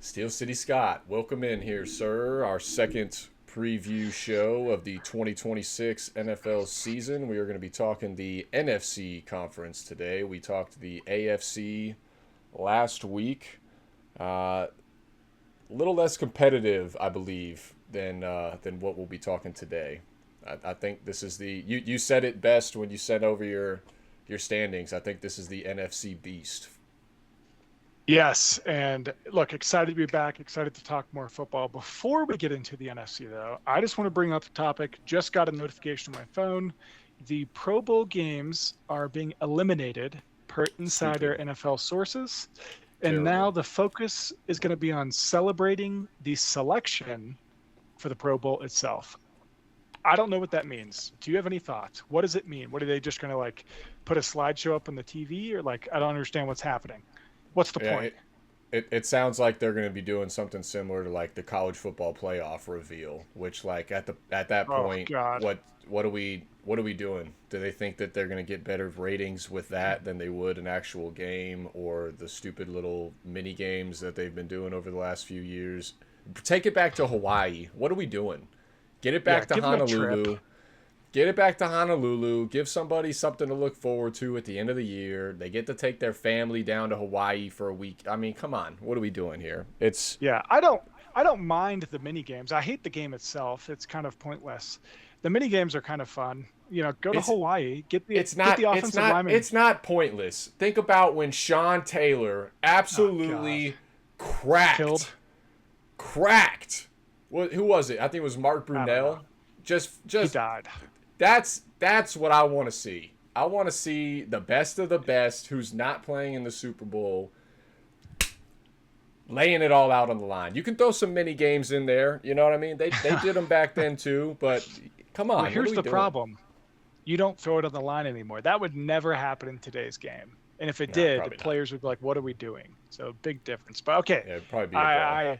SteelCity Scott, welcome in here, sir. Our second preview show of the 2026 NFL season. We are going to be talking the NFC conference today. We talked the AFC last week. A little less competitive, I believe, than what we'll be talking today. I think this is the you said it best when you sent over your standings. I think this is the NFC beast. Yes, and look, excited to be back, excited to talk more football. Before we get into the NFC, though, I just want to bring up the topic. Just got a notification on my phone. The Pro Bowl games are being eliminated per insider Stupid. NFL sources. And Terrible. now the focus is going to be on celebrating the selection for the Pro Bowl itself. I don't know what that means. Do you have any thoughts? What does it mean? What are they just going to put a slideshow up on the TV or I don't understand what's happening. What's the Yeah, point? it sounds like they're going to be doing something similar to like the college football playoff reveal, which like at that Oh point, God. what are we doing? Do they think that they're going to get better ratings with that than they would an actual game or the stupid little mini games that they've been doing over the last few years? Take it back to Hawaii. What are we doing? Get it Yeah, back to give them a trip. Honolulu. Get it back to Honolulu. Give somebody something to look forward to at the end of the year. They get to take their family down to Hawaii for a week. I mean, come on. What are we doing here? It's Yeah, I don't mind the mini games. I hate the game itself. It's kind of pointless. The mini games are kind of fun. Go to it's Hawaii, it's get not the it's offensive not lineman. it's not pointless. Think about when Sean Taylor Oh God, absolutely killed. cracked. Who was it? I think it was Mark I don't know. Brunell. Just He just died. that's what I want to see. I want to see the best of the best who's not playing in the Super Bowl laying it all out on the line. You can throw some mini games in there. You know what I mean? They did them back then too. But come Well, on, what are here's we the doing? problem. You don't throw it on the line anymore. That would never happen in today's game. And if it Nah, did, probably not. players would be like, "What are we doing?" So big difference. But okay, Yeah, it'd probably be a brawl. I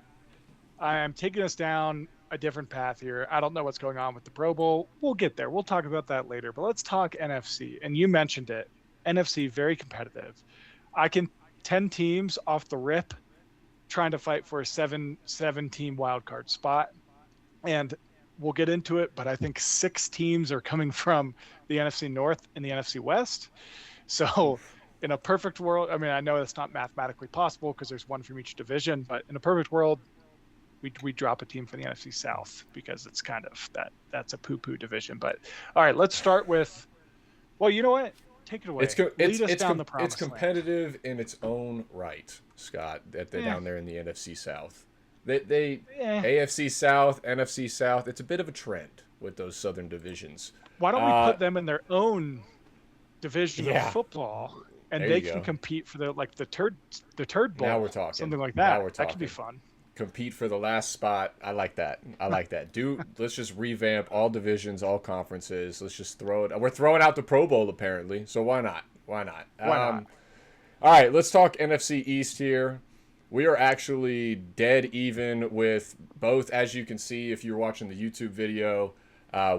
I am taking us down a different path here. I don't know what's going on with the Pro Bowl. We'll get there. We'll talk about that later. But let's talk NFC. And you mentioned it. NFC very competitive. I can 10 teams off the rip trying to fight for a seven team wild card spot. And we'll get into it, but I think 6 teams are coming from the NFC North and the NFC West. So Oof. in a perfect world, I mean, I know that's not mathematically possible because there's one from each division, but in a perfect world, we drop a team from the NFC South because it's kind of that's a poo-poo division. But all right, let's start with, well, you know what? Take it away. Lead us down the It's promised land. competitive in its own right, Scott. That they're Eh, down there in the NFC South. They eh. AFC South, NFC South. It's a bit of a trend with those Southern divisions. Why don't we Uh, put them in their own division of yeah, football and there they you can go. compete for the turd Now bowl, we're talking. something like Now that. we're That could be talking. fun. Compete for the last spot. I like that. I like that. Let's just revamp all divisions, all conferences. Let's just throw it. We're throwing out the Pro Bowl apparently, so why not? Why not? Why not? All right, let's talk NFC East here. We are actually dead even with both, as you can see if you're watching the YouTube video.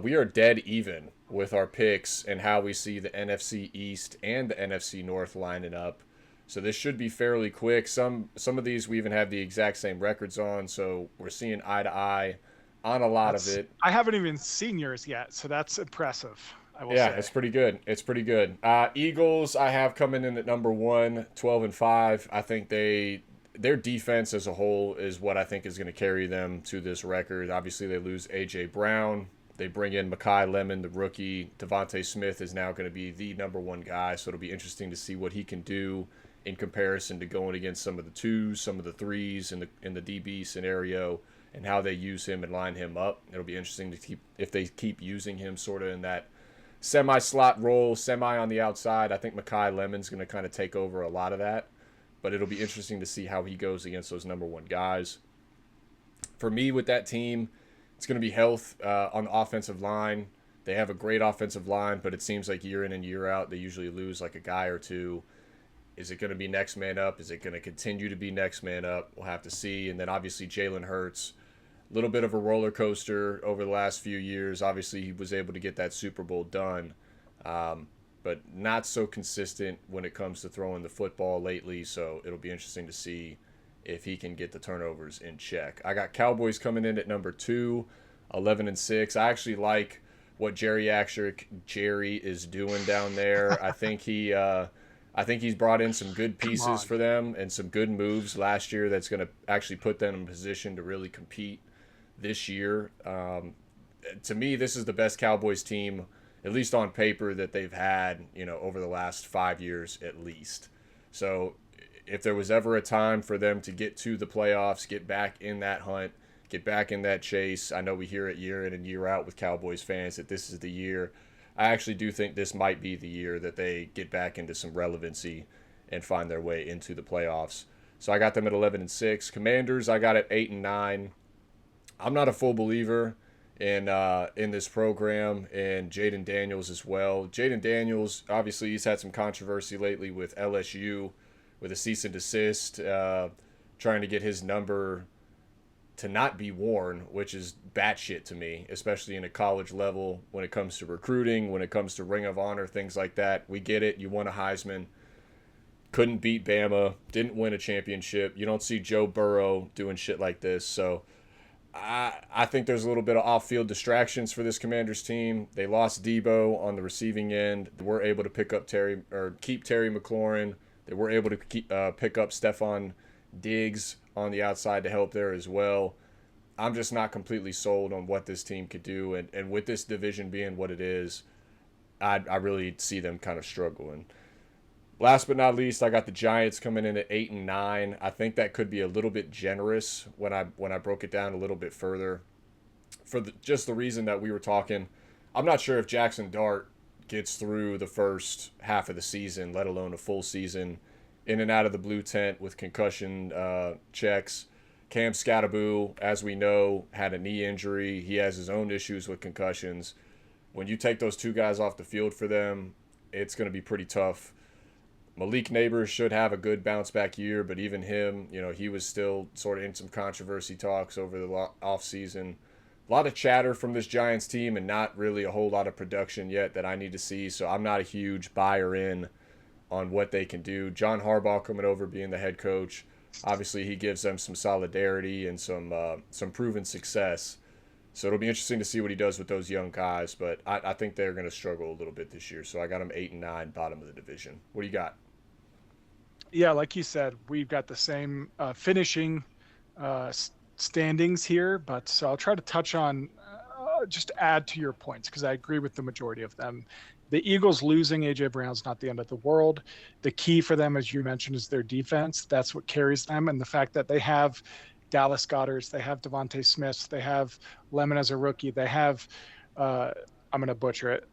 We are dead even with our picks and how we see the NFC East and the NFC North lining up. So this should be fairly quick. Some of these we even have the exact same records on, so we're seeing eye to eye on a lot of That's it. I haven't even seen yours yet, so that's impressive, I will Yeah, say. it's pretty good. It's pretty good. Eagles, I have coming in at number one, 12-5. I think their defense as a whole is what I think is going to carry them to this record. Obviously, they lose A.J. Brown. They bring in Makai Lemon, the rookie. Devontae Smith is now going to be the number one guy, so it'll be interesting to see what he can do in comparison to going against some of the twos, some of the threes in the DB scenario, and how they use him and line him up. It'll be interesting to keep if they keep using him sort of in that semi-slot role, semi on the outside. I think Makai Lemon's going to kind of take over a lot of that, but it'll be interesting to see how he goes against those number one guys. For me, with that team, it's going to be health on the offensive line. They have a great offensive line, but it seems like year in and year out, they usually lose like a guy or two. Is it going to be next man up? Is it going to continue to be next man up? We'll have to see. And then obviously Jalen Hurts, a little bit of a roller coaster over the last few years. Obviously he was able to get that Super Bowl done, but not so consistent when it comes to throwing the football lately. So it'll be interesting to see if he can get the turnovers in check. I got Cowboys coming in at number 2, 11-6. I actually like what Jerry is doing down there. I think he's brought in some good Come pieces on. for them and some good moves last year that's going to actually put them in a position to really compete this year. To me, this is the best Cowboys team, at least on paper, that they've had, over the last 5 years at least. So if there was ever a time for them to get to the playoffs, get back in that hunt, get back in that chase, I know we hear it year in and year out with Cowboys fans that this is the year. I actually do think this might be the year that they get back into some relevancy and find their way into the playoffs. So I got them at 11-6. Commanders, I got at 8-9. I'm not a full believer in this program, and Jaden Daniels as well. Jaden Daniels, obviously, he's had some controversy lately with LSU with a cease and desist, trying to get his number to not be worn, which is batshit to me, especially in a college level when it comes to recruiting, when it comes to Ring of Honor, things like that. We get it. You won a Heisman. Couldn't beat Bama. Didn't win a championship. You don't see Joe Burrow doing shit like this. So I think there's a little bit of off-field distractions for this Commanders team. They lost Debo on the receiving end. They were able to keep Terry McLaurin. They were able to pick up Stephon Diggs on the outside to help there as well. I'm just not completely sold on what this team could do. And with this division being what it is, I really see them kind of struggling. Last but not least, I got the Giants coming in at 8-9. I think that could be a little bit generous when I broke it down a little bit further, for just the reason that we were talking. I'm not sure if Jackson Dart gets through the first half of the season, let alone a full season, in and out of the blue tent with concussion checks. Cam Skattebo, as we know, had a knee injury. He has his own issues with concussions. When you take those two guys off the field for them, it's going to be pretty tough. Malik Neighbors should have a good bounce back year, but even him, he was still sort of in some controversy talks over the offseason. A lot of chatter from this Giants team and not really a whole lot of production yet that I need to see, so I'm not a huge buyer in on what they can do. John Harbaugh coming over, being the head coach, obviously he gives them some solidarity and some proven success. So it'll be interesting to see what he does with those young guys, but I think they're going to struggle a little bit this year. So I got them 8-9, bottom of the division. What do you got? Yeah, like you said, we've got the same finishing standings here, but so I'll try to touch on just add to your points because I agree with the majority of them. The Eagles losing A.J. Brown's not the end of the world. The key for them, as you mentioned, is their defense. That's what carries them, and the fact that they have Dallas Goederts, they have Devontae Smith, they have Lemon as a rookie, they have I'm going to butcher it,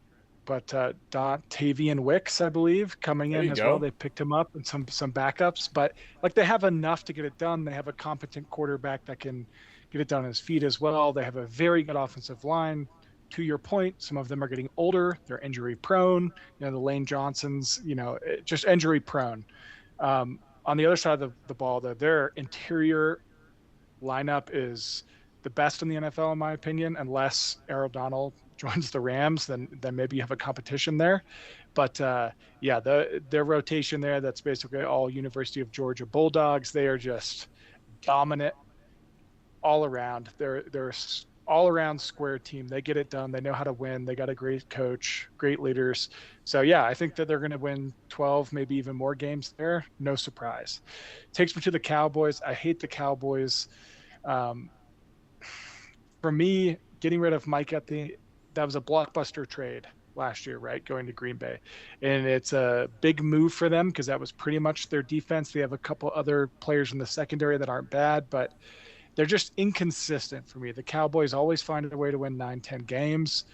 but Tavian Wicks, I believe, coming in as well. They picked him up and some backups, but like they have enough to get it done. They have a competent quarterback that can get it done on his feet as well. They have a very good offensive line. To your point, some of them are getting older. They're injury prone. The Lane Johnsons, just injury prone. On the other side of the ball, though, their interior lineup is the best in the NFL, in my opinion, unless Aaron Donald joins the Rams, then maybe you have a competition there. But their rotation there, that's basically all University of Georgia Bulldogs. They are just dominant all around. They're all-around square team. They get it done. They know how to win. They got a great coach, great leaders. So, yeah, I think that they're going to win 12, maybe even more games there. No surprise. Takes me to the Cowboys. I hate the Cowboys. For me, getting rid of Mike that was a blockbuster trade last year, right, going to Green Bay. And it's a big move for them because that was pretty much their defense. They have a couple other players in the secondary that aren't bad, but they're just inconsistent for me. The Cowboys always find a way to win 9-10 games,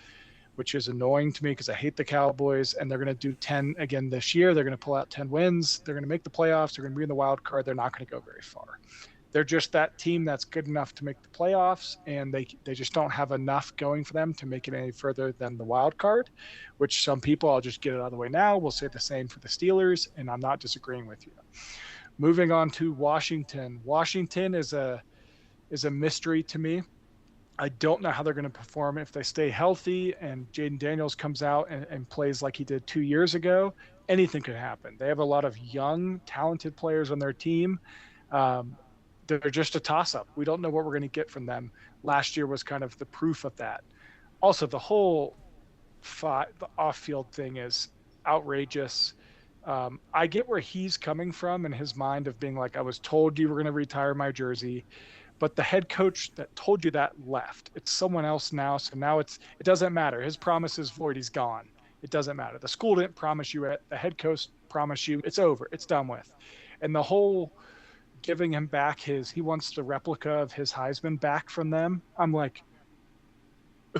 which is annoying to me because I hate the Cowboys, and they're going to do 10 again this year. They're going to pull out 10 wins. They're going to make the playoffs. They're going to be in the wild card. They're not going to go very far. They're just that team that's good enough to make the playoffs, and they just don't have enough going for them to make it any further than the wild card, which some people, I'll just get it out of the way now, will say the same for the Steelers, and I'm not disagreeing with you. Moving on to Washington. Washington is a mystery to me. I don't know how they're going to perform if they stay healthy and Jaden Daniels comes out and plays like he did 2 years ago. Anything could happen. They have a lot of young, talented players on their team. they're just a toss-up. We don't know what we're going to get from them. Last year was kind of the proof of that. Also, the whole the off-field thing is outrageous. I get where he's coming from in his mind of being like, I was told you were going to retire my jersey, but the head coach that told you that left. It's someone else now, so now it doesn't matter. His promise is void. He's gone. It doesn't matter. The school didn't promise you it. The head coach promised you. It's over. It's done with. And the whole giving him back he wants the replica of his Heisman back from them. I'm like,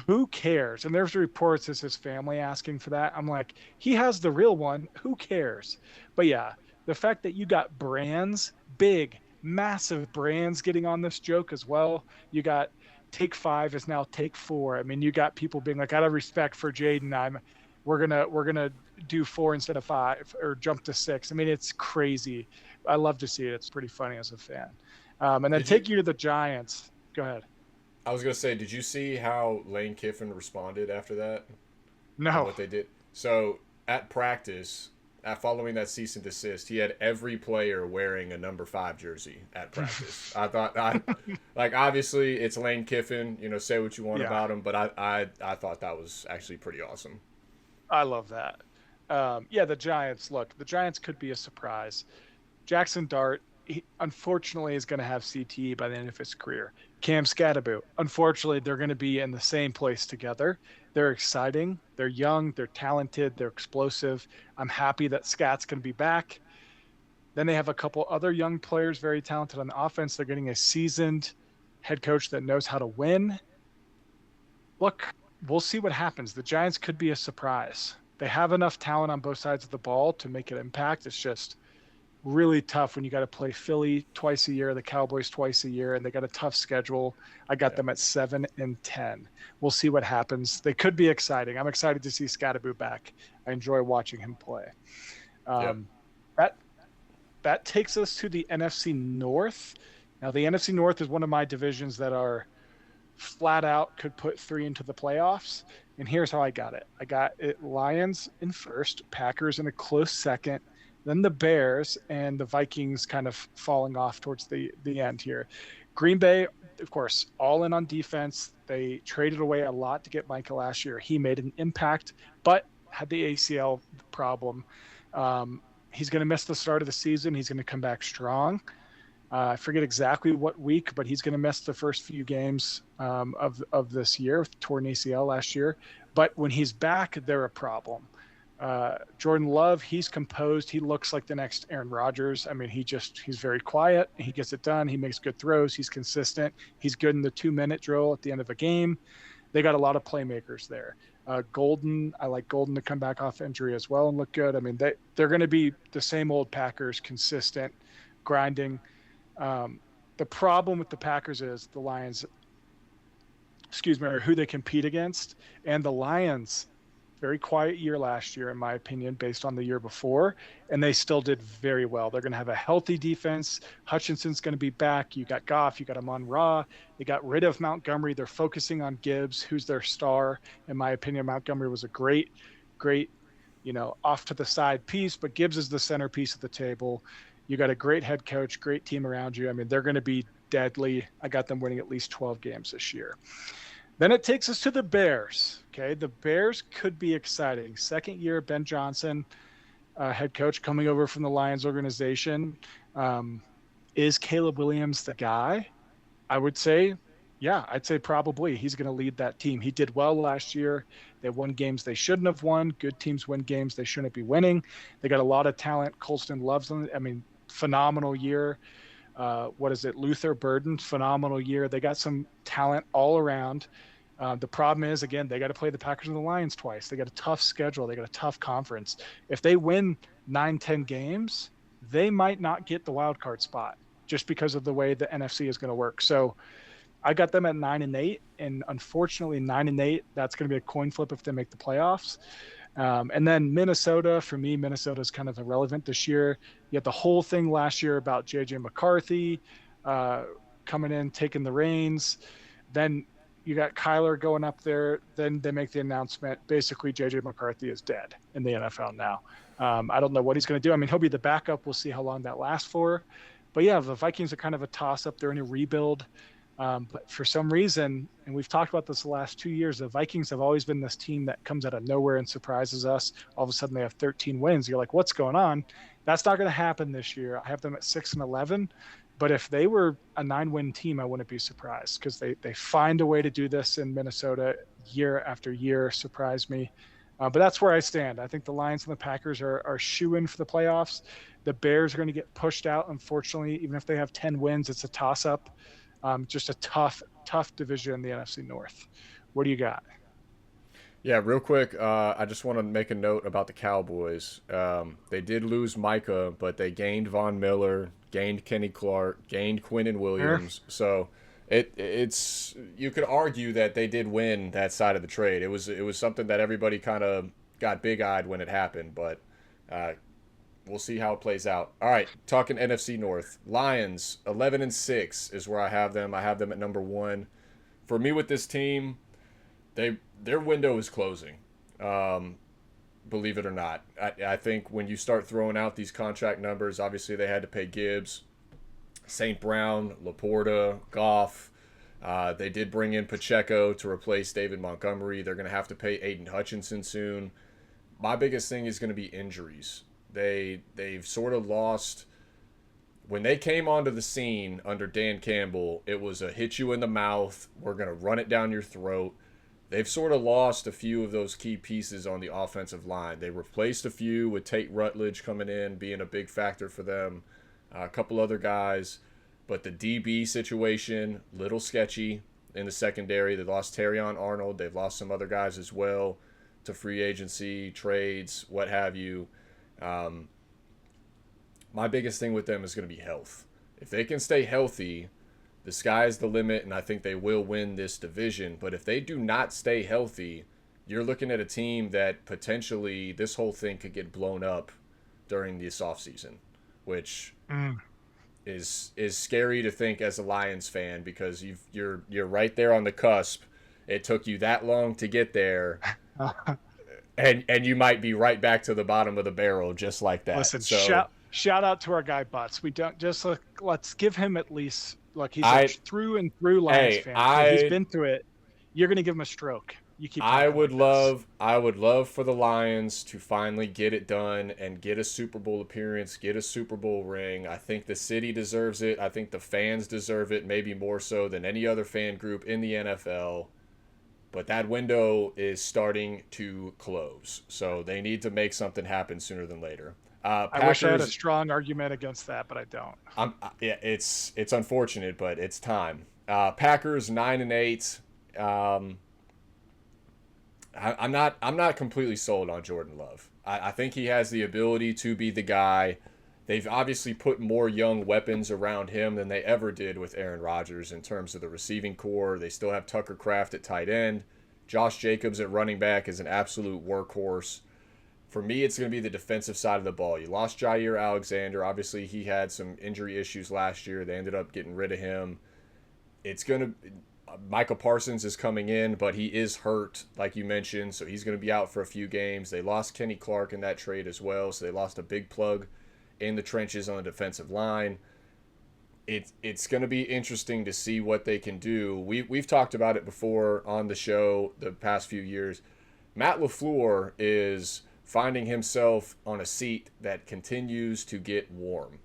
who cares? And there's reports as his family asking for that. I'm like, he has the real one. Who cares? But yeah, the fact that you got brands, big, massive brands getting on this joke as well. You got Take 5 is now Take 4. I mean, you got people being like, out of respect for Jaden, we're gonna do 4 instead of 5 or jump to 6. I mean, it's crazy. I love to see it. It's pretty funny as a fan. And then take you to the Giants. Go ahead. I was gonna say, did you see how Lane Kiffin responded after that? No. What they did. So at practice, following that cease and desist, he had every player wearing a number 5 jersey at practice. I thought, like, obviously it's Lane Kiffin. You know, say what you want about him, but I thought that was actually pretty awesome. I love that. The Giants. Look, the Giants could be a surprise. Jackson Dart, he unfortunately is going to have CTE by the end of his career. Cam Scatterbo, unfortunately, they're going to be in the same place together. They're exciting. They're young. They're talented. They're explosive. I'm happy that Scott's going to be back. Then they have a couple other young players, very talented on the offense. They're getting a seasoned head coach that knows how to win. Look, we'll see what happens. The Giants could be a surprise. They have enough talent on both sides of the ball to make an impact. It's just really tough when you got to play Philly twice a year, the Cowboys twice a year, and they got a tough schedule. I got them at 7-10. We'll see what happens. They could be exciting. I'm excited to see Scatterbo back. I enjoy watching him play. That takes us to the NFC North. Now, the NFC North is one of my divisions that are flat out could put 3 into the playoffs. And here's how I got it. I got it Lions in first, Packers in a close second, then the Bears, and the Vikings kind of falling off towards the end here. Green Bay, of course, all in on defense. They traded away a lot to get Micah last year. He made an impact, but had the ACL problem. He's going to miss the start of the season. He's going to come back strong. I forget exactly what week, but he's going to miss the first few games of this year, torn ACL last year. But when he's back, they're a problem. Jordan Love, he's composed. He looks like the next Aaron Rodgers. I mean, he's very quiet. He gets it done. He makes good throws. He's consistent. He's good in the 2-minute drill at the end of a game. They got a lot of playmakers there. Golden, I like Golden to come back off injury as well and look good. I mean, they're going to be the same old Packers, consistent, grinding. The problem with the Packers is the Lions, or who they compete against. And the Lions, very quiet year last year, in my opinion, based on the year before, and they still did very well. They're going to have a healthy defense. Hutchinson's going to be back. You got Goff, you got Amon-Ra. They got rid of Montgomery. They're focusing on Gibbs, who's their star. In my opinion, Montgomery was a great, off to the side piece, but Gibbs is the centerpiece of the table. You got a great head coach, great team around you. I mean, they're going to be deadly. I got them winning at least 12 games this year. Then it takes us to the Bears. Okay, the Bears could be exciting. Second year, Ben Johnson, head coach, coming over from the Lions organization. Is Caleb Williams the guy? I would say, yeah, I'd say probably. He's going to lead that team. He did well last year. They won games they shouldn't have won. Good teams win games they shouldn't be winning. They got a lot of talent. Colston loves them. I mean, phenomenal year. Luther Burden, phenomenal year. They got some talent all around. The problem is, again, they got to play the Packers and the Lions twice. They got a tough schedule. They got a tough conference. If they win 9-10 games, they might not get the wild card spot just because of the way the NFC is going to work. So I got them at 9-8, and unfortunately 9-8, that's going to be a coin flip if they make the playoffs. And then Minnesota, for me, Minnesota is kind of irrelevant this year. You had the whole thing last year about J.J. McCarthy coming in, taking the reins. Then you got Kyler going up there. Then they make the announcement. Basically, J.J. McCarthy is dead in the NFL now. I don't know what he's going to do. I mean, he'll be the backup. We'll see how long that lasts for. But yeah, the Vikings are kind of a toss-up. They're in a rebuild. But for some reason, and we've talked about this the last 2 years, the Vikings have always been this team that comes out of nowhere and surprises us. All of a sudden, they have 13 wins. You're like, what's going on? That's not going to happen this year. I have them at 6-11. But if they were a 9-win team, I wouldn't be surprised because they find a way to do this in Minnesota year after year. Surprise me. But that's where I stand. I think the Lions and the Packers are shoo-in for the playoffs. The Bears are going to get pushed out, unfortunately. Even if they have 10 wins, it's a toss-up. Just a tough division in the NFC North. What do you got? Yeah, real quick, I just want to make a note about the Cowboys. They did lose Micah, but they gained Von Miller, gained Kenny Clark, gained Quinnen Williams. So it's you could argue that they did win that side of the trade. It was something that everybody kind of got big-eyed when it happened, but we'll see how it plays out. All right, talking NFC North. Lions 11-6 is where I have them. I have them at number 1. For me with this team, their window is closing. Believe it or not, I think when you start throwing out these contract numbers, obviously they had to pay Gibbs, St. Brown, Laporta, Goff. They did bring in Pacheco to replace David Montgomery. They're going to have to pay Aiden Hutchinson soon. My biggest thing is going to be injuries. They've sort of lost. When they came onto the scene under Dan Campbell, it was a hit you in the mouth. We're going to run it down your throat. They've sort of lost a few of those key pieces on the offensive line. They replaced a few with Tate Rutledge coming in, being a big factor for them. A couple other guys. But the DB situation, little sketchy in the secondary. They lost Terrion Arnold. They've lost some other guys as well to free agency, trades, what have you. My biggest thing with them is going to be health. If they can stay healthy, the sky's the limit, and I think they will win this division. But if they do not stay healthy, you're looking at a team that potentially this whole thing could get blown up during this offseason, which is scary to think as a Lions fan because you're right there on the cusp. It took you that long to get there. And you might be right back to the bottom of the barrel just like that. Listen, shout out to our guy Butts. We don't just let's give him at least he's a through and through Lions fan. He's been through it. You're gonna give him a stroke. You keep. I would love for the Lions to finally get it done and get a Super Bowl appearance, get a Super Bowl ring. I think the city deserves it. I think the fans deserve it, maybe more so than any other fan group in the NFL. But that window is starting to close, so they need to make something happen sooner than later. I wish I had a strong argument against that, but I don't. Yeah, it's unfortunate, but it's time. Packers 9-8. I'm not completely sold on Jordan Love. I think he has the ability to be the guy. They've obviously put more young weapons around him than they ever did with Aaron Rodgers in terms of the receiving core. They still have Tucker Kraft at tight end. Josh Jacobs at running back is an absolute workhorse. For me, it's going to be the defensive side of the ball. You lost Jair Alexander. Obviously, he had some injury issues last year. They ended up getting rid of him. It's going to Michael Parsons is coming in, but he is hurt, like you mentioned, so he's going to be out for a few games. They lost Kenny Clark in that trade as well, so they lost a big plug in the trenches on the defensive line. It's going to be interesting to see what they can do. We've talked about it before on the show the past few years. Matt LaFleur is finding himself on a seat that continues to get warm.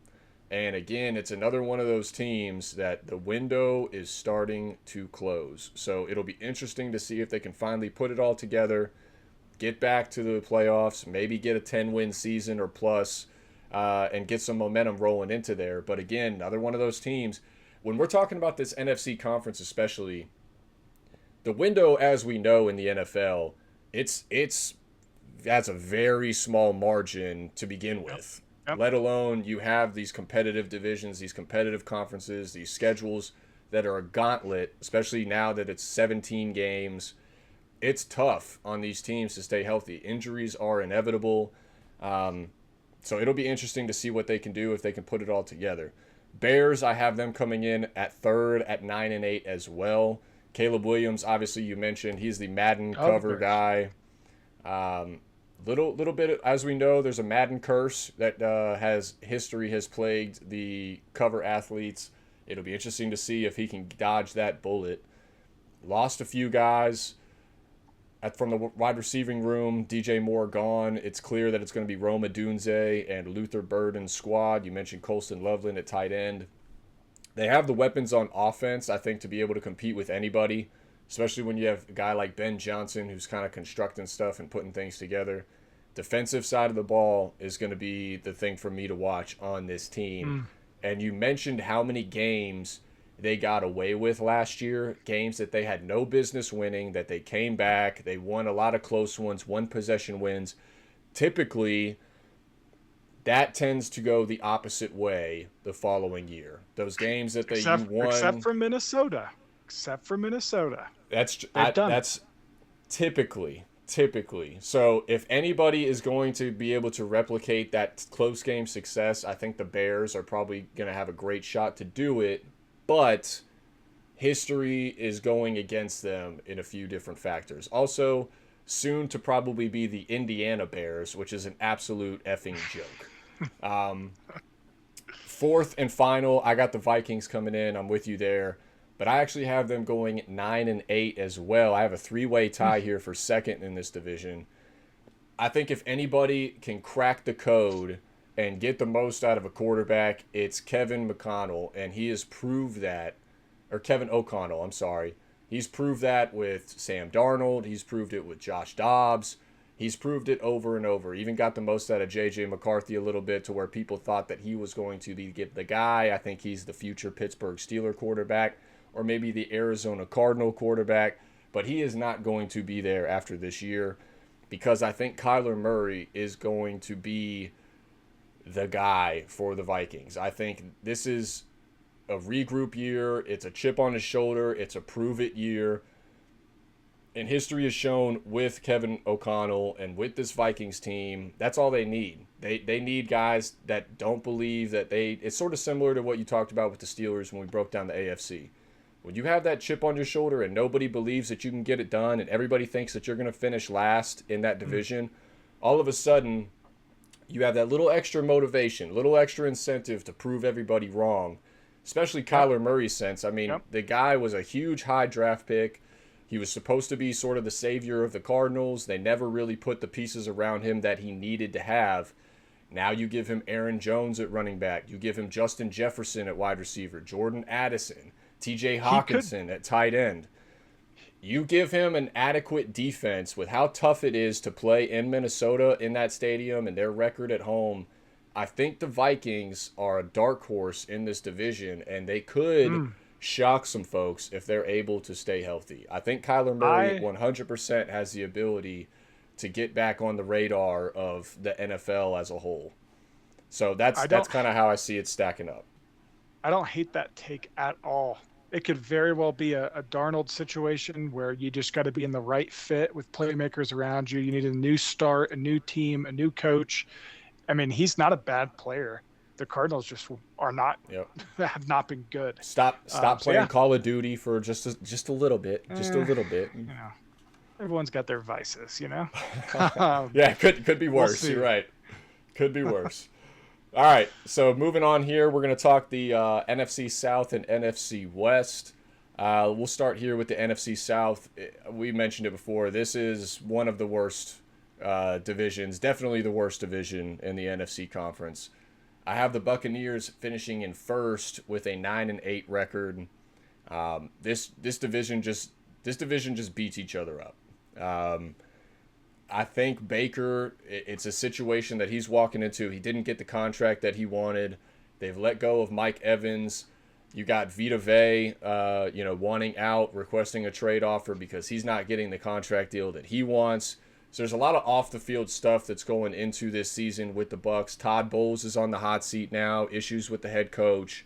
And again, it's another one of those teams that the window is starting to close. So it'll be interesting to see if they can finally put it all together, get back to the playoffs, maybe get a 10-win season or plus, and get some momentum rolling into there. But again, another one of those teams, when we're talking about this NFC conference especially, the window, as we know in the NFL, it's that's a very small margin to begin with. Yep. Let alone you have these competitive divisions, these competitive conferences, these schedules that are a gauntlet, especially now that it's 17 games. It's tough on these teams to stay healthy. Injuries are inevitable. So it'll be interesting to see what they can do if they can put it all together. Bears, I have them coming in at third at 9-8 as well. Caleb Williams, obviously you mentioned, he's the Madden cover guy. Little bit, as we know, there's a Madden curse that has plagued the cover athletes. It'll be interesting to see if he can dodge that bullet. Lost a few guys from the wide receiving room. DJ Moore gone. It's clear that it's going to be Roma Dunze and Luther Burden's squad. You mentioned Colston Loveland at tight end. They have the weapons on offense, I think, to be able to compete with anybody, especially when you have a guy like Ben Johnson who's kind of constructing stuff and putting things together. Defensive side of the ball is going to be the thing for me to watch on this team. And you mentioned how many games they got away with last year, games that they had no business winning, that they came back, they won a lot of close ones, one possession wins. Typically, that tends to go the opposite way the following year. Those games that won, except for Minnesota. That's typically. So if anybody is going to be able to replicate that close game success, I think the Bears are probably going to have a great shot to do it. But history is going against them in a few different factors. Also, soon to probably be the Indiana Bears, which is an absolute effing joke. Fourth and final, I got the Vikings coming in. I'm with you there. But I actually have them going 9-8 as well. I have a 3-way tie here for second in this division. I think if anybody can crack the code and get the most out of a quarterback, it's Kevin McConnell, and he has proved that, or Kevin O'Connell, I'm sorry. He's proved that with Sam Darnold. He's proved it with Josh Dobbs. He's proved it over and over. Even got the most out of J.J. McCarthy a little bit to where people thought that he was going to be the guy. I think he's the future Pittsburgh Steelers quarterback, or maybe the Arizona Cardinal quarterback, but he is not going to be there after this year because I think Kyler Murray is going to be the guy for the Vikings. I think this is a regroup year. It's a chip on his shoulder. It's a prove-it year. And history has shown with Kevin O'Connell and with this Vikings team, that's all they need. They need guys that don't believe that it's sort of similar to what you talked about with the Steelers when we broke down the AFC. When you have that chip on your shoulder and nobody believes that you can get it done and everybody thinks that you're going to finish last in that division, all of a sudden you have that little extra motivation, little extra incentive to prove everybody wrong, especially Kyler Murray's sense. I mean, the guy was a huge high draft pick. He was supposed to be sort of the savior of the Cardinals. They never really put the pieces around him that he needed to have. Now you give him Aaron Jones at running back. You give him Justin Jefferson at wide receiver, Jordan Addison, TJ Hawkinson at tight end. You give him an adequate defense with how tough it is to play in Minnesota in that stadium and their record at home. I think the Vikings are a dark horse in this division, and they could shock some folks if they're able to stay healthy. I think Kyler Murray 100% has the ability to get back on the radar of the NFL as a whole. So that's kind of how I see it stacking up. I don't hate that take at all. It could very well be a Darnold situation where you just got to be in the right fit with playmakers around you. You need a new start, a new team, a new coach. I mean, he's not a bad player. The Cardinals just are not have not been good. Stop playing Call of Duty for just a little bit, a little bit. You know, everyone's got their vices, you know. Could be worse. You're right. Could be worse. All right, so moving on here, we're going to talk the NFC South and NFC West. We'll start here with the NFC South. We mentioned it before. This is one of the worst divisions, definitely the worst division in the NFC conference. I have the Buccaneers finishing in first with a 9-8 record. This division just beats each other up. I think Baker, it's a situation that he's walking into. He didn't get the contract that he wanted. They've let go of Mike Evans. You got Vita Vea, wanting out, requesting a trade offer because he's not getting the contract deal that he wants. So there's a lot of off-the-field stuff that's going into this season with the Bucs. Todd Bowles is on the hot seat now, issues with the head coach.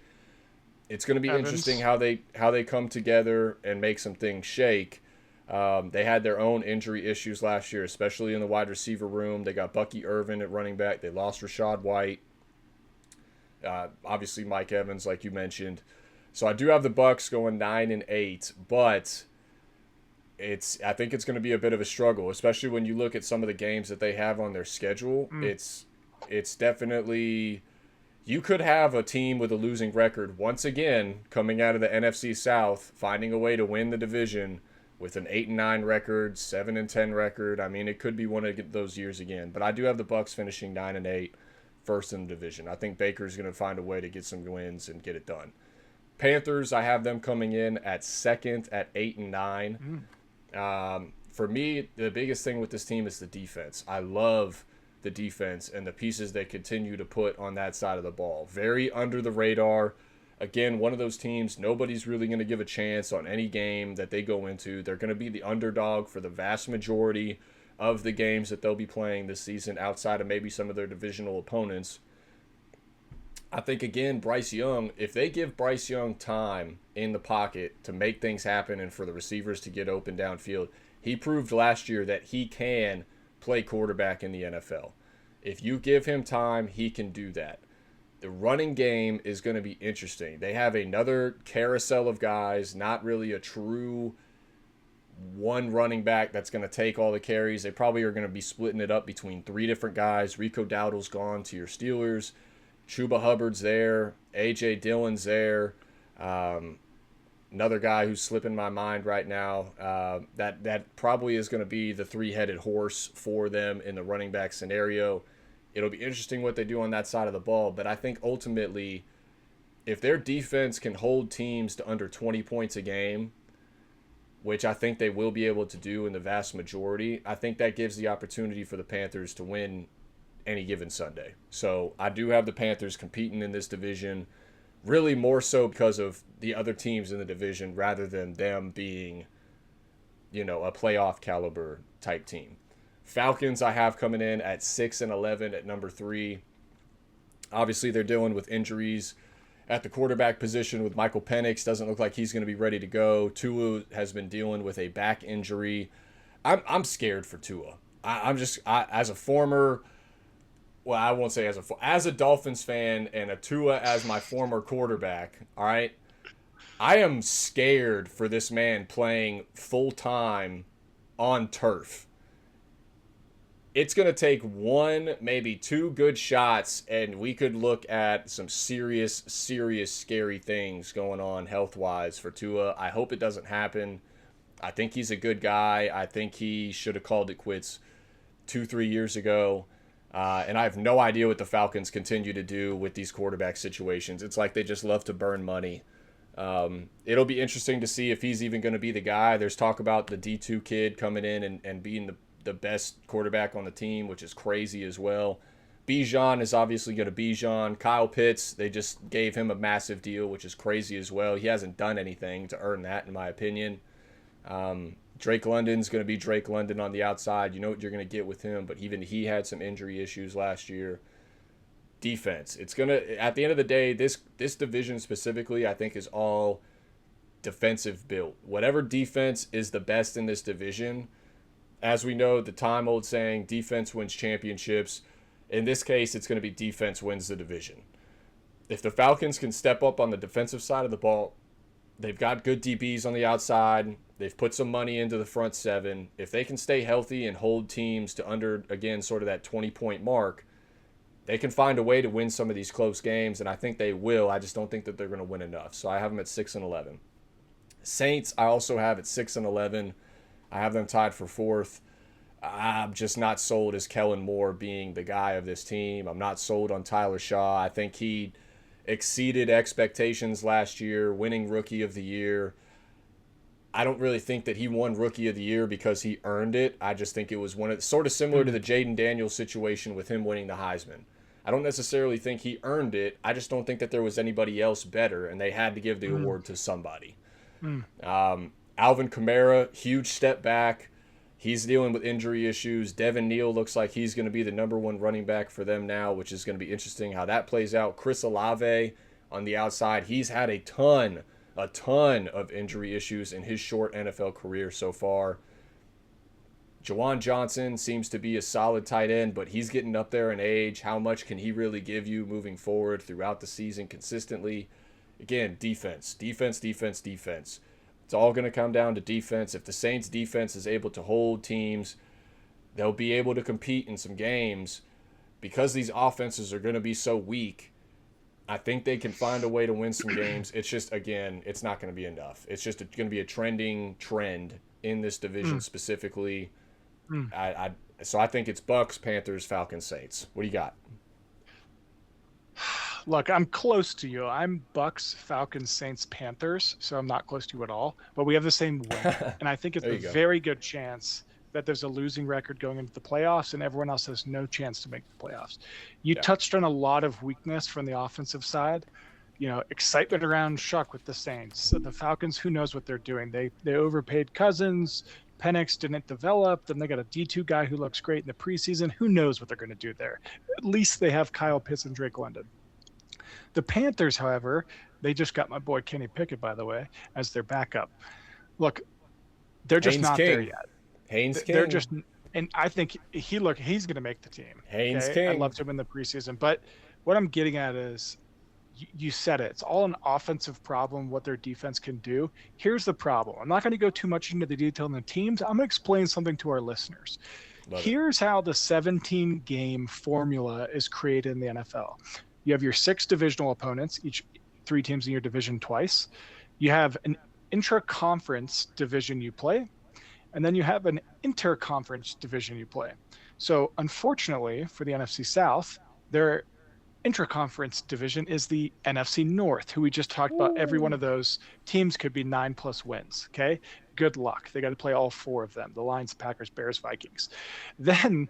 It's going to be interesting how they come together and make some things shake. They had their own injury issues last year, especially in the wide receiver room. They got Bucky Irvin at running back. They lost Rashad White. Obviously, Mike Evans, like you mentioned. So I do have the Bucs going 9-8, but I think it's going to be a bit of a struggle, especially when you look at some of the games that they have on their schedule. Mm. It's definitely, you could have a team with a losing record once again coming out of the NFC South, finding a way to win the division with an 8-9 record, 7-10 record. I mean, it could be one of those years again. But I do have the Bucks finishing 9-8, first in the division. I think Baker's going to find a way to get some wins and get it done. Panthers, I have them coming in at second at 8-9. For me, the biggest thing with this team is the defense. I love the defense and the pieces they continue to put on that side of the ball. Very under the radar. Again, one of those teams nobody's really going to give a chance on any game that they go into. They're going to be the underdog for the vast majority of the games that they'll be playing this season outside of maybe some of their divisional opponents. I think, again, Bryce Young, if they give Bryce Young time in the pocket to make things happen and for the receivers to get open downfield, he proved last year that he can play quarterback in the NFL. If you give him time, he can do that. The running game is going to be interesting. They have another carousel of guys, not really a true one running back that's going to take all the carries. They probably are going to be splitting it up between 3 different guys. Rico Dowdle's gone to your Steelers. Chuba Hubbard's there. A.J. Dillon's there. Another guy who's slipping my mind right now. That probably is going to be the 3-headed horse for them in the running back scenario. It'll be interesting what they do on that side of the ball, but I think ultimately, if their defense can hold teams to under 20 points a game, which I think they will be able to do in the vast majority, I think that gives the opportunity for the Panthers to win any given Sunday. So I do have the Panthers competing in this division, really more so because of the other teams in the division rather than them being, a playoff caliber type team. Falcons I have coming in at 6-11 at number 3. Obviously, they're dealing with injuries at the quarterback position with Michael Penix. Doesn't look like he's going to be ready to go. Tua has been dealing with a back injury. I'm scared for Tua. As a former, well, I won't say as a Dolphins fan and a Tua as my former quarterback, all right, I am scared for this man playing full-time on turf. It's going to take 1, maybe 2 good shots, and we could look at some serious, scary things going on health-wise for Tua. I hope it doesn't happen. I think he's a good guy. I think he should have called it quits 2-3 years ago. And I have no idea what the Falcons continue to do with these quarterback situations. It's like they just love to burn money. It'll be interesting to see if he's even going to be the guy. There's talk about the D2 kid coming in and being the best quarterback on the team, which is crazy as well. Bijan is obviously going to Bijan. Kyle Pitts, they just gave him a massive deal, which is crazy as well. He hasn't done anything to earn that, in my opinion. Drake London's going to be Drake London on the outside. You know what you're going to get with him, but even he had some injury issues last year. Defense. It's going to, at the end of the day, this division specifically, I think, is all defensive built. Whatever defense is the best in this division, as we know, the time-old saying, defense wins championships. In this case, it's going to be defense wins the division. If the Falcons can step up on the defensive side of the ball, they've got good DBs on the outside. They've put some money into the front 7. If they can stay healthy and hold teams to under, again, sort of that 20-point mark, they can find a way to win some of these close games, and I think they will. I just don't think that they're going to win enough. So I have them at 6-11. Saints, I also have at 6-11. I have them tied for 4th. I'm just not sold as Kellen Moore being the guy of this team. I'm not sold on Tyler Shaw. I think he exceeded expectations last year, winning Rookie of the Year. I don't really think that he won Rookie of the Year because he earned it. I just think it was sort of similar to the Jaden Daniels situation with him winning the Heisman. I don't necessarily think he earned it. I just don't think that there was anybody else better, and they had to give the award to somebody. Alvin Kamara, huge step back. He's dealing with injury issues. Devin Neal looks like he's going to be the number 1 running back for them now, which is going to be interesting how that plays out. Chris Olave on the outside, he's had a ton of injury issues in his short NFL career so far. Jawan Johnson seems to be a solid tight end, but he's getting up there in age. How much can he really give you moving forward throughout the season consistently? Again, defense. It's all going to come down to defense. If the Saints defense is able to hold teams, they'll be able to compete in some games. Because these offenses are going to be so weak, I think they can find a way to win some games. It's just, again, it's not going to be enough. It's just going to be a trending trend in this division specifically. So I think it's Bucks, Panthers, Falcons, Saints. What do you got? Look, I'm close to you. I'm Bucks, Falcons, Saints, Panthers, so I'm not close to you at all. But we have the same win, and I think it's a very good chance that there's a losing record going into the playoffs, and everyone else has no chance to make the playoffs. You touched on a lot of weakness from the offensive side. Excitement around Shuck with the Saints. So the Falcons, who knows what they're doing? They overpaid Cousins. Penix didn't develop. Then they got a D2 guy who looks great in the preseason. Who knows what they're going to do there? At least they have Kyle Pitts and Drake London. The Panthers, however, they just got my boy Kenny Pickett, by the way, as their backup. Look, they're just not there yet. Haynes King. They're just, and I think he's going to make the team. Haynes King. I loved him in the preseason, but what I'm getting at is, you said it. It's all an offensive problem, what their defense can do. Here's the problem. I'm not going to go too much into the detail in the teams. I'm going to explain something to our listeners. Here's how the 17-game formula is created in the NFL. You have your 6 divisional opponents, each 3 teams in your division twice. You have an intra-conference division you play, and then you have an interconference division you play. So unfortunately for the NFC South, their intra-conference division is the NFC North, who we just talked about. Every one of those teams could be 9+ wins. Okay, good luck. They got to play all 4 of them: the Lions, Packers, Bears, Vikings. Then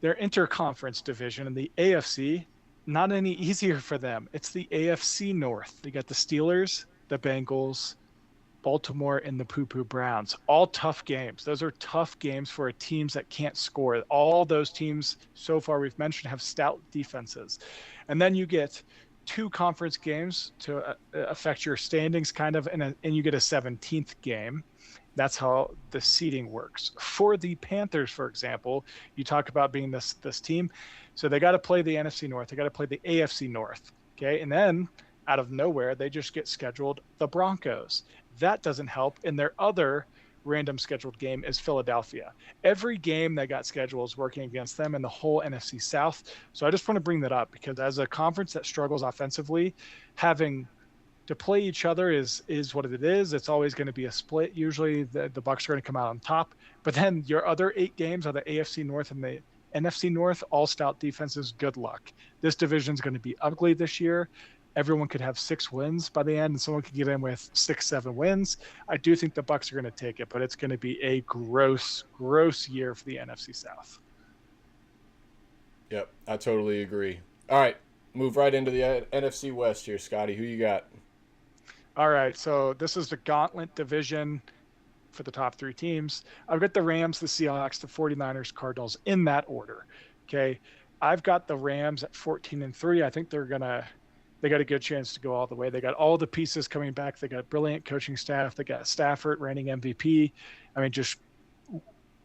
their interconference division in the AFC, not any easier for them. It's the AFC North. They got the Steelers, the Bengals, Baltimore, and the Poo-Poo Browns. All tough games. Those are tough games for teams that can't score. All those teams so far we've mentioned have stout defenses. And then you get 2 conference games to affect your standings, kind of, and you get a 17th game. That's how the seeding works. For the Panthers, for example, you talk about being this team. So they got to play the NFC North. They got to play the AFC North. Okay. And then out of nowhere, they just get scheduled the Broncos. That doesn't help. And their other random scheduled game is Philadelphia. Every game that got scheduled is working against them in the whole NFC South. So I just want to bring that up because as a conference that struggles offensively, having to play each other is what it is. It's always going to be a split. Usually the Bucs are going to come out on top. But then your other 8 games are the AFC North and the NFC North, all stout defenses. Good luck. This division is going to be ugly this year. Everyone could have 6 wins by the end, and someone could get in with 6-7 wins. I do think the Bucs are going to take it, but it's going to be a gross year for the NFC South. Yep, I totally agree. All right, move right into the NFC West here, Scotty. Who you got? All right, so this is the gauntlet division for the top 3 teams. I've got the Rams, the Seahawks, the 49ers, Cardinals in that order. Okay, I've got the Rams at 14-3. I think they got a good chance to go all the way. They got all the pieces coming back. They got a brilliant coaching staff. They got Stafford, reigning MVP. I mean, just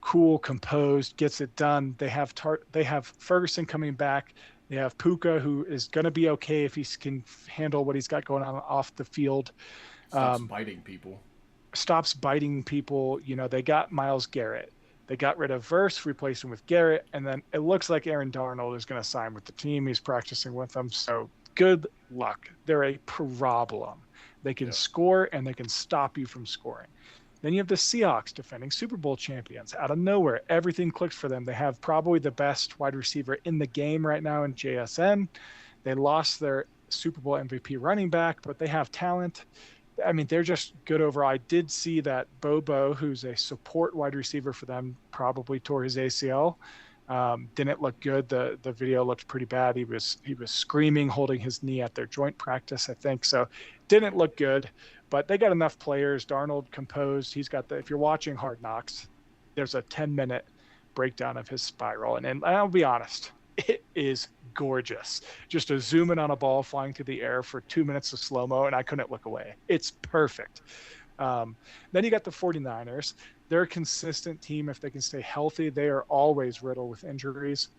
cool, composed, gets it done. They have Ferguson coming back. They have Puka, who is going to be okay if he can handle what he's got going on off the field. Stops biting people. They got Myles Garrett. They got rid of Verse, replaced him with Garrett. And then it looks like Aaron Darnold is going to sign with the team. He's practicing with them. So good luck. They're a problem. They can score and they can stop you from scoring. Then you have the Seahawks, defending Super Bowl champions. Out of nowhere, everything clicks for them. They have probably the best wide receiver in the game right now in JSN. They lost their Super Bowl MVP running back, but they have talent. I mean, they're just good overall. I did see that Bobo, who's a support wide receiver for them, probably tore his ACL. Didn't look good. The video looked pretty bad. He was screaming, holding his knee at their joint practice, I think. So didn't look good, but they got enough players. Darnold composed. He's got if you're watching Hard Knocks, there's a 10-minute breakdown of his spiral. And I'll be honest, it is gorgeous. Just a zoom in on a ball flying through the air for 2 minutes of slow-mo, and I couldn't look away. It's perfect. Then you got the 49ers. They're a consistent team if they can stay healthy. They are always riddled with injuries.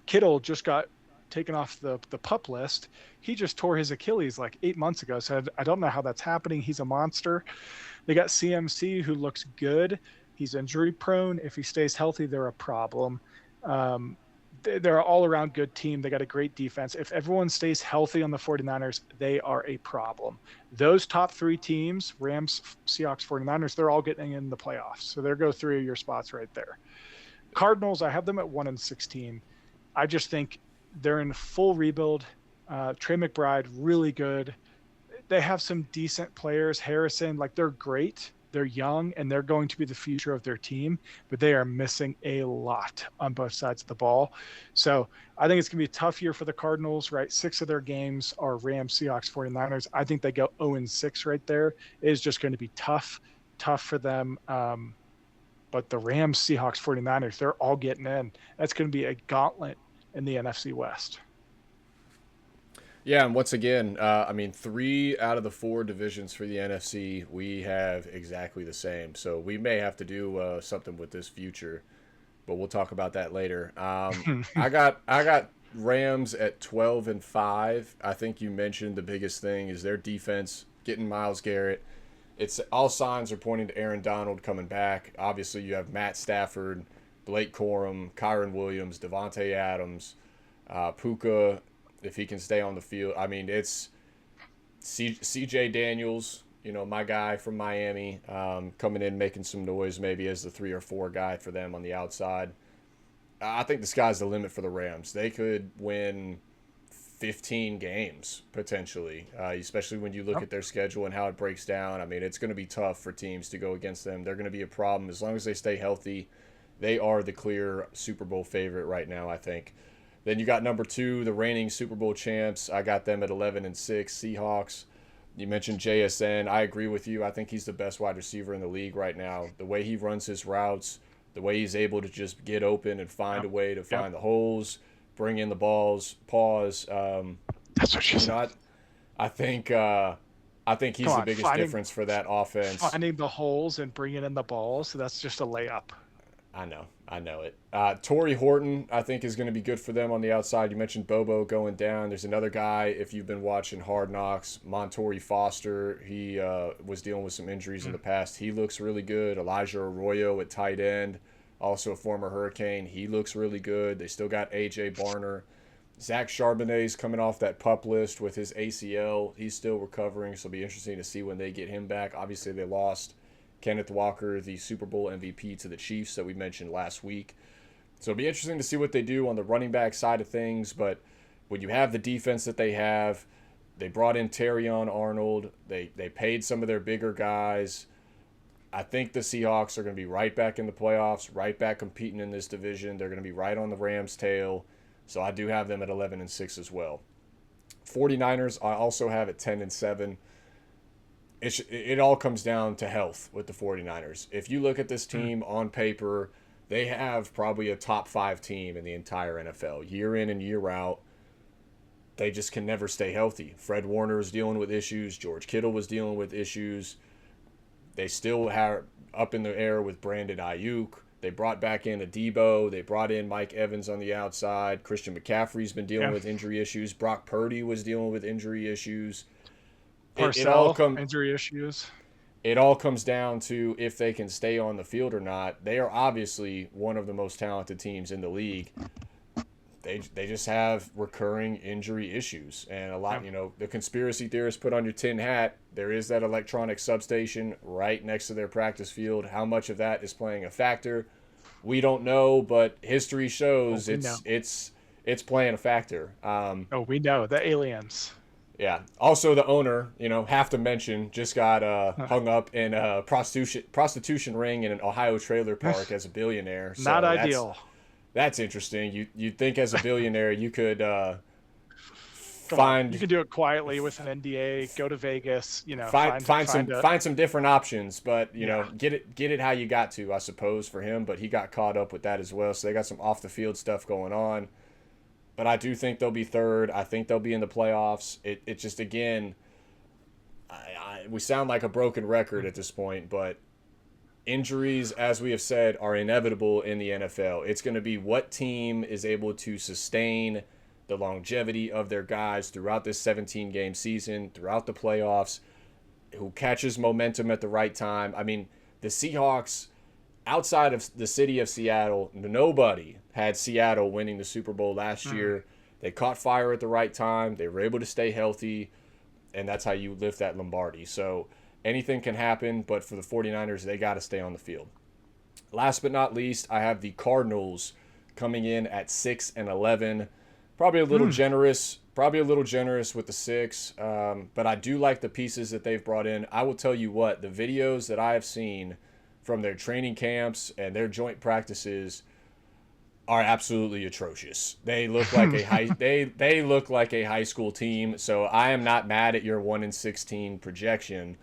Kittle just got taken off the PUP list. He just tore his Achilles like 8 months ago. So I don't know how that's happening. He's a monster. They got CMC, who looks good. He's injury prone. If he stays healthy, they're a problem. They're an all-around good team. They got a great defense. If everyone stays healthy on the 49ers, they are a problem. Those top three teams, Rams, Seahawks, 49ers, they're all getting in the playoffs. So there go three of your spots right there. Cardinals, I have them at 1-16. I just think they're in full rebuild. Trey McBride, really good. They have some decent players. Harrison, like, they're great. They're young, and they're going to be the future of their team, but they are missing a lot on both sides of the ball. So I think it's going to be a tough year for the Cardinals, right? 6 of their games are Rams, Seahawks, 49ers. I think they go 0-6 right there. It is just going to be tough for them. But the Rams, Seahawks, 49ers, they're all getting in. That's going to be a gauntlet in the NFC West. Yeah, and once again, 3 out of the 4 divisions for the NFC, we have exactly the same. So we may have to do something with this future, but we'll talk about that later. I got Rams at 12-5. I think you mentioned the biggest thing is their defense, getting Myles Garrett. It's all signs are pointing to Aaron Donald coming back. Obviously, you have Matt Stafford, Blake Corum, Kyron Williams, Devontae Adams, Puka, if he can stay on the field. I mean, it's CJ Daniels, my guy from Miami, coming in, making some noise maybe as the 3 or 4 guy for them on the outside. I think the sky's the limit for the Rams. They could win 15 games potentially, especially when you look at their schedule and how it breaks down. I mean, it's going to be tough for teams to go against them. They're going to be a problem. As long as they stay healthy, they are the clear Super Bowl favorite right now, I think. Then you got number 2, the reigning Super Bowl champs. I got them at 11-6, Seahawks. You mentioned JSN. I agree with you. I think he's the best wide receiver in the league right now. The way he runs his routes, the way he's able to just get open and find a way to find the holes, bring in the balls, pause. That's what she said. I think he's the biggest difference for that offense. Finding the holes and bringing in the balls, that's just a layup. I know it. Torrey Horton, I think, is going to be good for them on the outside. You mentioned Bobo going down. There's another guy, if you've been watching Hard Knocks, Montori Foster. He was dealing with some injuries in the past. He looks really good. Elijah Arroyo at tight end, also a former Hurricane. He looks really good. They still got A.J. Barner. Zach Charbonnet's coming off that PUP list with his ACL. He's still recovering, so it'll be interesting to see when they get him back. Obviously, they lost Kenneth Walker, the Super Bowl MVP, to the Chiefs that we mentioned last week. So it'll be interesting to see what they do on the running back side of things. But when you have the defense that they have, they brought in Terrion Arnold. They paid some of their bigger guys. I think the Seahawks are going to be right back in the playoffs, right back competing in this division. They're going to be right on the Rams' tail. So I do have them at 11-6 as well. 49ers, I also have at 10-7. It all comes down to health with the 49ers. If you look at this team on paper, they have probably a top 5 team in the entire NFL. Year in and year out, they just can never stay healthy. Fred Warner is dealing with issues. George Kittle was dealing with issues. They still have up in the air with Brandon Ayuk. They brought back in a Debo. They brought in Mike Evans on the outside. Christian McCaffrey's been dealing with injury issues. Brock Purdy was dealing with injury issues. Injury issues. It all comes down to if they can stay on the field or not. They are obviously one of the most talented teams in the league. They just have recurring injury issues. And a lot, the conspiracy theorists put on your tin hat, there is that electronic substation right next to their practice field. How much of that is playing a factor? We don't know, but history shows it's playing a factor. We know. The aliens. Yeah. Also, the owner, have to mention, just got hung up in a prostitution ring in an Ohio trailer park as a billionaire. So not ideal. That's interesting. You'd think as a billionaire you could you can do it quietly with an NDA. Go to Vegas. Find some different options, but get it how you got to, I suppose, for him. But he got caught up with that as well. So they got some off the field stuff going on. But I do think they'll be third. I think they'll be in the playoffs. It just, again, we sound like a broken record at this point, but injuries, as we have said, are inevitable in the NFL. It's going to be what team is able to sustain the longevity of their guys throughout this 17-game season, throughout the playoffs, who catches momentum at the right time. I mean, the Seahawks, outside of the city of Seattle, nobody had Seattle winning the Super Bowl last year. They caught fire at the right time. They were able to stay healthy, and that's how you lift that Lombardi. So anything can happen, but for the 49ers, they got to stay on the field. Last but not least, I have the Cardinals coming in at 6-11. Probably a little generous. Probably a little generous with the 6, but I do like the pieces that they've brought in. I will tell you what, the videos that I have seen from their training camps and their joint practices are absolutely atrocious. They look like they look like a high school team. So I am not mad at your 1-16 projection.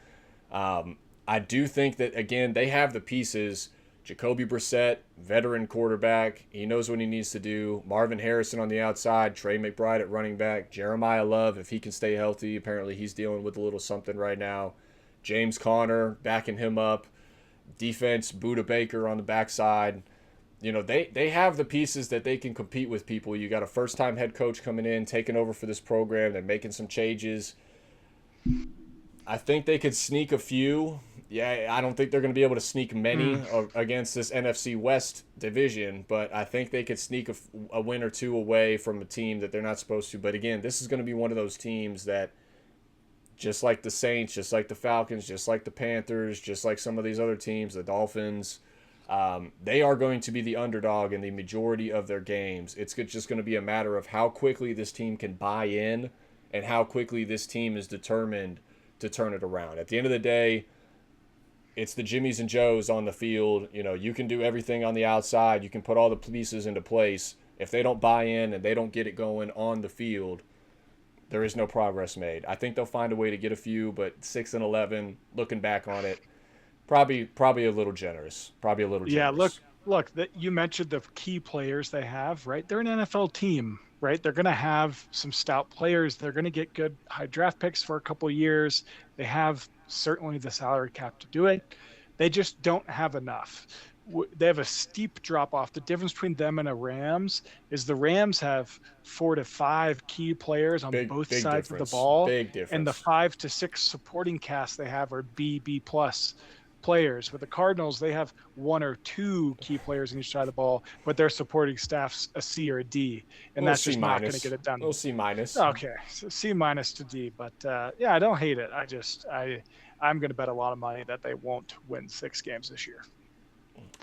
I do think that, again, they have the pieces. Jacoby Brissett, veteran quarterback. He knows what he needs to do. Marvin Harrison on the outside. Trey McBride at running back. Jeremiah Love, if he can stay healthy. Apparently he's dealing with a little something right now. James Conner, backing him up. Defense, Budda Baker on the backside. You know, they have the pieces that they can compete with people. You got a first-time head coach coming in, taking over for this program. They're making some changes. I think they could sneak a few. Yeah, I don't think they're going to be able to sneak many against this NFC West division, but I think they could sneak a win or two away from a team that they're not supposed to. But again, this is going to be one of those teams that, just like the Saints, just like the Falcons, just like the Panthers, just like some of these other teams, the Dolphins, they are going to be the underdog in the majority of their games. It's just going to be a matter of how quickly this team can buy in and how quickly this team is determined to turn it around. At the end of the day, it's the Jimmies and Joes on the field. You know, you can do everything on the outside. You can put all the pieces into place. If they don't buy in and they don't get it going on the field, there is no progress made. I think they'll find a way to get a few, but 6-11, looking back on it, probably a little generous. Probably a little generous. Yeah, look. You mentioned the key players they have, right? They're an NFL team, right? They're going to have some stout players. They're going to get good high draft picks for a couple of years. They have certainly the salary cap to do it. They just don't have enough. They have a steep drop off. The difference between them and the Rams is the Rams have 4 to 5 key players on both sides of the ball. Big difference. And the 5 to 6 supporting cast they have are B plus players. With the Cardinals, they have 1 or 2 key players on each side of the ball, but their supporting staff's a C or a D, and that's just not going to get it done. We'll C minus. Okay, so C minus to D, but yeah, I don't hate it. I'm going to bet a lot of money that they won't win 6 games this year.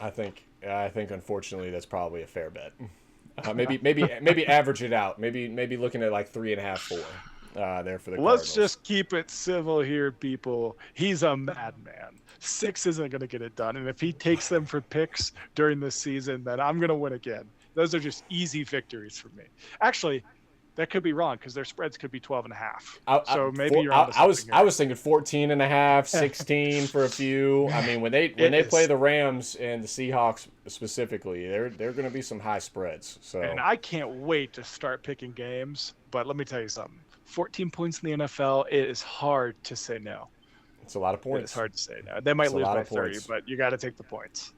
I think unfortunately that's probably a fair bet. Maybe average it out. Maybe looking at like 3.5, 4 there for the Cardinals. Let's just keep it civil here, people. He's a madman. 6 isn't going to get it done, and if he takes them for picks during this season, then I'm going to win again. Those are just easy victories for me. Actually, that could be wrong because their spreads could be 12.5. So maybe you're on I was thinking 14.5, 16 for a few. I mean, when they play the Rams and the Seahawks specifically, they're going to be some high spreads. So, and I can't wait to start picking games. But let me tell you something: 14 points in the NFL, it is hard to say no. It's a lot of points. It's hard to say no. They might lose by 30, but you got to take the points.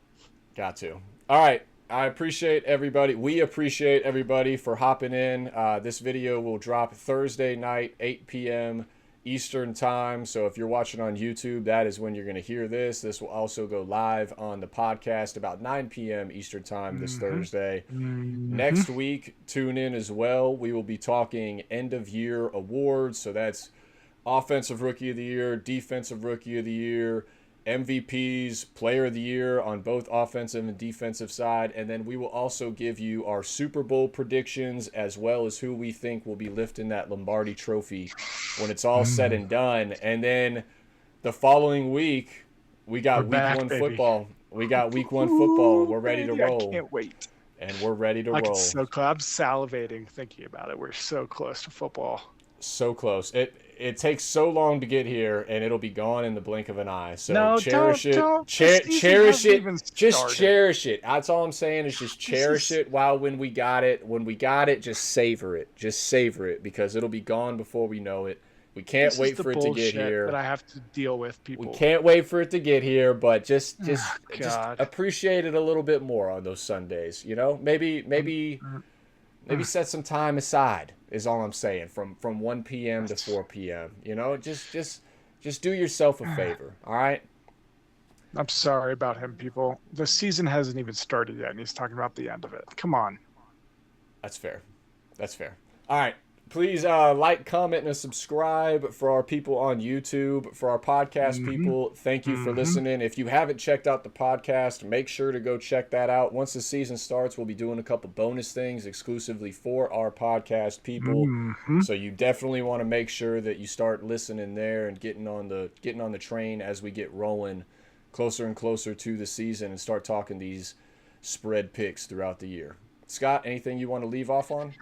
Got to. All right. I appreciate everybody. We appreciate everybody for hopping in. This video will drop Thursday night, 8 p.m. Eastern time. So if you're watching on YouTube, that is when you're going to hear this. This will also go live on the podcast about 9 p.m. Eastern time this Thursday. Next week, tune in as well. We will be talking end-of-year awards. So that's Offensive Rookie of the Year, Defensive Rookie of the Year, MVPs, Player of the Year on both offensive and defensive side. And then we will also give you our Super Bowl predictions as well as who we think will be lifting that Lombardi trophy when it's all said and done. And then the following week, we got Week 1 football. We got Week 1 football, and we're ready to roll. I can't wait. And we're ready to roll. I'm salivating thinking about it. We're so close to football. So close. It takes so long to get here, and it'll be gone in the blink of an eye. So no, cherish it. Cherish it. Just cherish it. That's all I'm saying is just cherish it while when we got it. When we got it, just savor it. Just savor it because it'll be gone before we know it. We can't wait for it to get here. That I have to deal with, people. We can't wait for it to get here, but just appreciate it a little bit more on those Sundays. You know, maybe Maybe set some time aside is all I'm saying from 1 p.m. to 4 p.m. Just do yourself a favor, all right? I'm sorry about him, people. The season hasn't even started yet, and he's talking about the end of it. Come on. That's fair. That's fair. All right. Please like, comment, and subscribe for our people on YouTube. For our podcast people, thank you for listening. If you haven't checked out the podcast, make sure to go check that out. Once the season starts, we'll be doing a couple bonus things exclusively for our podcast people. So you definitely want to make sure that you start listening there and getting on the train as we get rolling closer and closer to the season and start talking these spread picks throughout the year. Scott, anything you want to leave off on?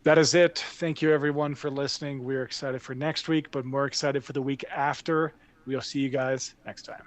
That is it. Thank you, everyone, for listening. We're excited for next week, but more excited for the week after. We'll see you guys next time.